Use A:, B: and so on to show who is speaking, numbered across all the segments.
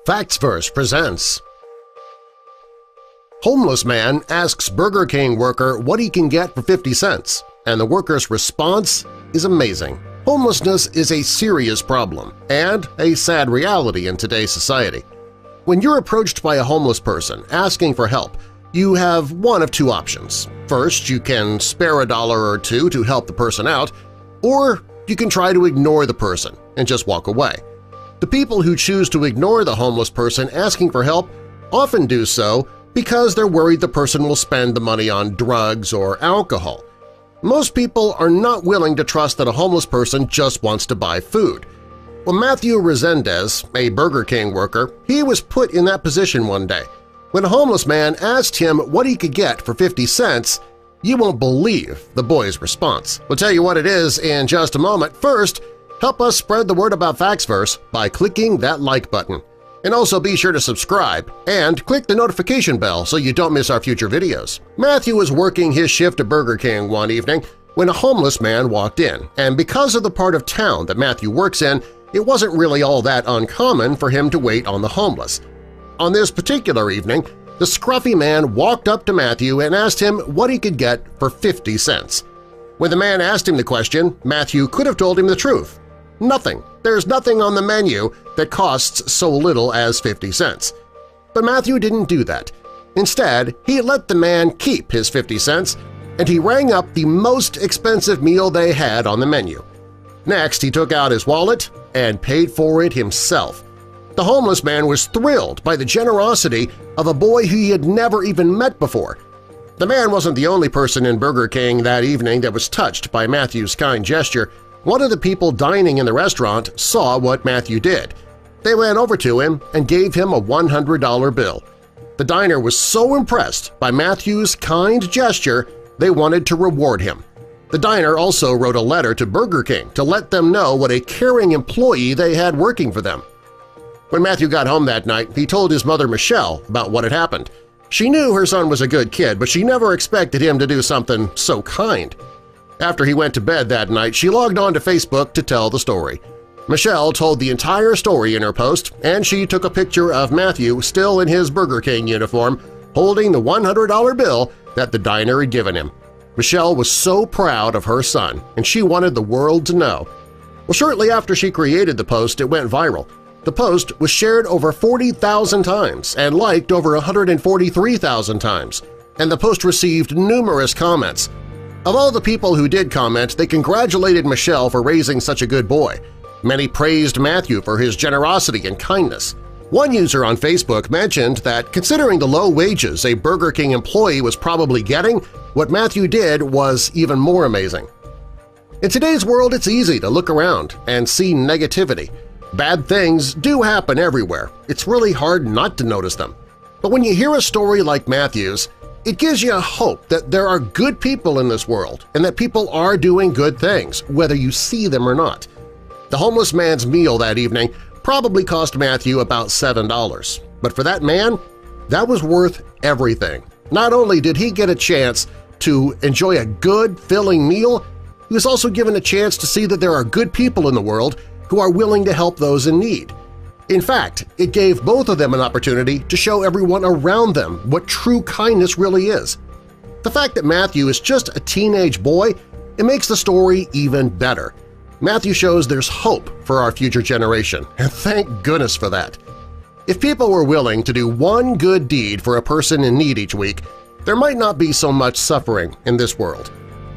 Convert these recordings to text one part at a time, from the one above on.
A: FactsVerse presents. Homeless man asks Burger King worker what he can get for 50 cents, and the worker's response is amazing. Homelessness is a serious problem and a sad reality in today's society. When you're approached by a homeless person asking for help, you have one of two options. First, you can spare a dollar or two to help the person out, or you can try to ignore the person and just walk away. The people who choose to ignore the homeless person asking for help often do so because they're worried the person will spend the money on drugs or alcohol. Most people are not willing to trust that a homeless person just wants to buy food. Well, Matthew Resendez, a Burger King worker, he was put in that position one day. When a homeless man asked him what he could get for 50 cents, you won't believe the boy's response. We'll tell you what it is in just a moment. First, help us spread the word about FactsVerse by clicking that like button. And also be sure to subscribe and click the notification bell so you don't miss our future videos. Matthew was working his shift at Burger King one evening when a homeless man walked in, and because of the part of town that Matthew works in, it wasn't really all that uncommon for him to wait on the homeless. On this particular evening, the scruffy man walked up to Matthew and asked him what he could get for 50 cents. When the man asked him the question, Matthew could have told him the truth. Nothing. There's nothing on the menu that costs so little as 50 cents. But Matthew didn't do that. Instead, he let the man keep his 50 cents, and he rang up the most expensive meal they had on the menu. Next, he took out his wallet and paid for it himself. The homeless man was thrilled by the generosity of a boy who he had never even met before. The man wasn't the only person in Burger King that evening that was touched by Matthew's kind gesture. One of the people dining in the restaurant saw what Matthew did. They ran over to him and gave him a $100 bill. The diner was so impressed by Matthew's kind gesture they wanted to reward him. The diner also wrote a letter to Burger King to let them know what a caring employee they had working for them. When Matthew got home that night, he told his mother Michelle about what had happened. She knew her son was a good kid, but she never expected him to do something so kind. After he went to bed that night, she logged on to Facebook to tell the story. Michelle told the entire story in her post, and she took a picture of Matthew still in his Burger King uniform, holding the $100 bill that the diner had given him. Michelle was so proud of her son, and she wanted the world to know. Well, shortly after she created the post, it went viral. The post was shared over 40,000 times and liked over 143,000 times, and the post received numerous comments. Of all the people who did comment, they congratulated Michelle for raising such a good boy. Many praised Matthew for his generosity and kindness. One user on Facebook mentioned that considering the low wages a Burger King employee was probably getting, what Matthew did was even more amazing. In today's world, it's easy to look around and see negativity. Bad things do happen everywhere. It's really hard not to notice them. But when you hear a story like Matthew's, it gives you hope that there are good people in this world and that people are doing good things, whether you see them or not. The homeless man's meal that evening probably cost Matthew about $7, but for that man, that was worth everything. Not only did he get a chance to enjoy a good, filling meal, he was also given a chance to see that there are good people in the world who are willing to help those in need. In fact, it gave both of them an opportunity to show everyone around them what true kindness really is. The fact that Matthew is just a teenage boy, it makes the story even better. Matthew shows there's hope for our future generation, and thank goodness for that. If people were willing to do one good deed for a person in need each week, there might not be so much suffering in this world.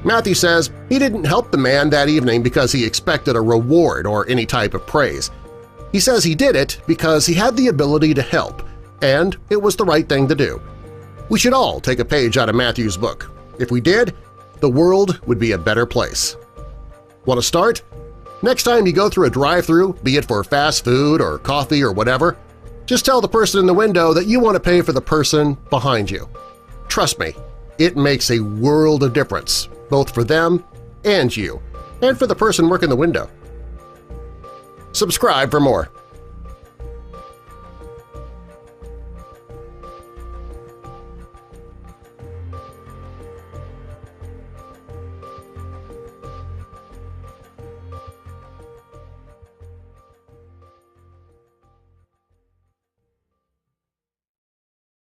A: Matthew says he didn't help the man that evening because he expected a reward or any type of praise. He says he did it because he had the ability to help, and it was the right thing to do. We should all take a page out of Matthew's book. If we did, the world would be a better place. Want to start? Next time you go through a drive-thru, be it for fast food or coffee or whatever, just tell the person in the window that you want to pay for the person behind you. Trust me, it makes a world of difference, both for them and you, and for the person working the window. Subscribe for more.